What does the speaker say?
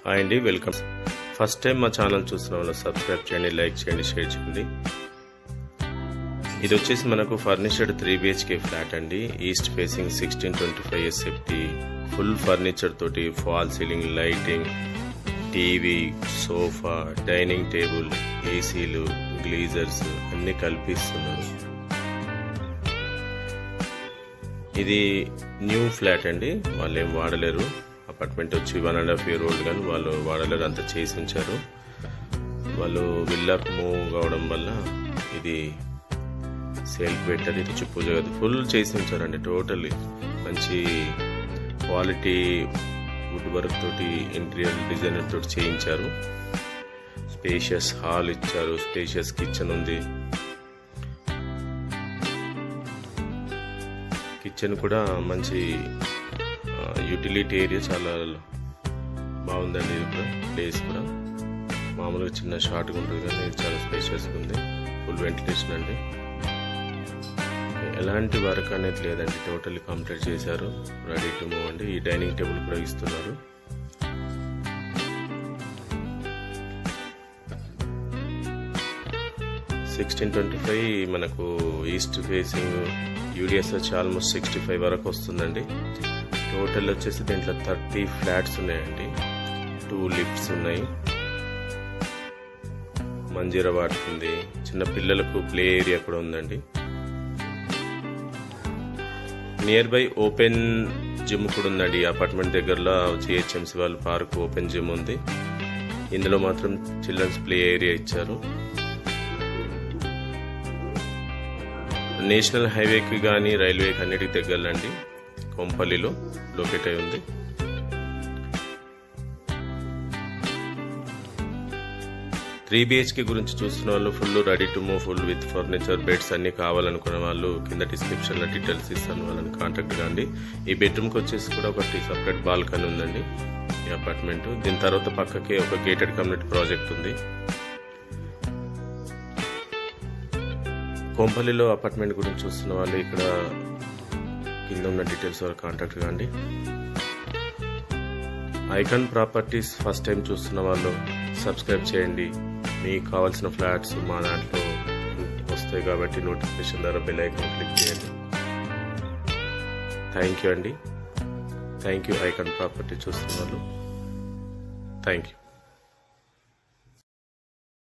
Hi అండి, welcome. First time మా channel చూస్తున్న వాళ్ళు సబ్స్క్రైబ్ చేయండి, లైక్ చేయండి, షేర్ చేయండి. ఇది వచ్చేసి మనకు ఫర్నిచర్డ్ 3 BHK ఫ్లాట్ అండి. East facing 1625 SFT, full furniture తోటి, fall ceiling, lighting, TV, sofa, dining table, ఏసీలు, గ్లీజర్స్ అన్ని కల్పిస్తున్నారు. ఇది న్యూ ఫ్లాట్ అండి, వాళ్ళు ఏం వాడలేరు. అపార్ట్మెంట్ వచ్చి 1.5 year old, కానీ వాళ్ళు వాడలేరు, అంతా చేసి ఉంచారు. వాళ్ళు విల్లాకు మూవ్ కావడం వల్ల ఇది సేల్ పెట్టారు. ఇది వచ్చి పూజ గది ఫుల్ చేసి ఉంచారండి. టోటల్లీ మంచి క్వాలిటీ వుడ్ వర్క్ తోటి, ఇంటీరియర్ డిజైనర్ తోటి చేయించారు. స్పేషియస్ హాల్ ఇచ్చారు, స్పేషియస్ కిచెన్ ఉంది. కిచెన్ కూడా మంచి యూటిలిటీ ఏరియా, చాలా బాగుందండి. ఇది కూడా ప్లేస్ కూడా మామూలుగా చిన్న షార్ట్గా ఉంటుంది, కానీ ఇది చాలా స్పేషియస్గా ఉంది. ఫుల్ వెంటిలేషన్ అండి, ఎలాంటి వర్క్ అనేది లేదండి. టోటల్లీ కంప్లీట్ చేశారు, రెడీ టు మూవ్ అండి. ఈ డైనింగ్ టేబుల్ కూడా ఇస్తున్నారు. (1625) మనకు ఈస్ట్ ఫేసింగ్ యూడిఎస్ వచ్చి ఆల్మోస్ట్ 65 వరకు వస్తుందండి. టోటల్ వచ్చేసి దీంట్లో 30 ఫ్లాట్స్ ఉన్నాయండి. 2 లిఫ్ట్స్ ఉన్నాయి, మంజీరా వాటర్ ఉంది, చిన్న పిల్లలకు ప్లే ఏరియా కూడా ఉందండి. నియర్ బై ఓపెన్ జిమ్ కూడా ఉందండి. ఈ అపార్ట్మెంట్ దగ్గరలో GHMC వాళ్ళ పార్క్ ఓపెన్ జిమ్ ఉంది. ఇందులో మాత్రం చిల్డ్రన్స్ ప్లే ఏరియా ఇచ్చారు. నేషనల్ హైవేకి కానీ రైల్వేకి అన్నిటికి దగ్గరలండి. కొంపల్లిలో లొకేట్ అయి ఉంది. త్రీ BHK గురించి చూస్తున్న వాళ్ళు, full ready to move, full with furniture, beds అన్ని కావాలనుకునే వాళ్ళు కింద డిస్క్రిప్షన్ లో డీటెయిల్స్ ఇస్తాను, వాళ్ళని కాంటాక్ట్ కాండి. ఈ బెడ్రూమ్కి వచ్చేసి కూడా ఒకటి సపరేట్ బాల్కనీ ఉందండి ఈ అపార్ట్మెంట్. దీని తర్వాత పక్కకే ఒక గేటెడ్ కమ్యూనిటీ ప్రాజెక్ట్ ఉంది. కొంపల్లిలో అపార్ట్మెంట్ గురించి చూస్తున్న వాళ్ళు ఇక్కడ కింద ఉన్న డీటెయిల్స్ వాళ్ళు కాంటాక్ట్ కాండి. ఐకాన్ ప్రాపర్టీస్ ఫస్ట్ టైం చూస్తున్న వాళ్ళు సబ్స్క్రైబ్ చేయండి. మీకు కావాల్సిన ఫ్లాట్స్ మా దాంట్లో వస్తాయి కాబట్టి నోటిఫికేషన్ ద్వారా బెల్ ఐకాన్ క్లిక్ చేయండి. థ్యాంక్ యూ అండి. థ్యాంక్ యూ ఐకాన్ ప్రాపర్టీ చూస్తున్న వాళ్ళు. Thank you.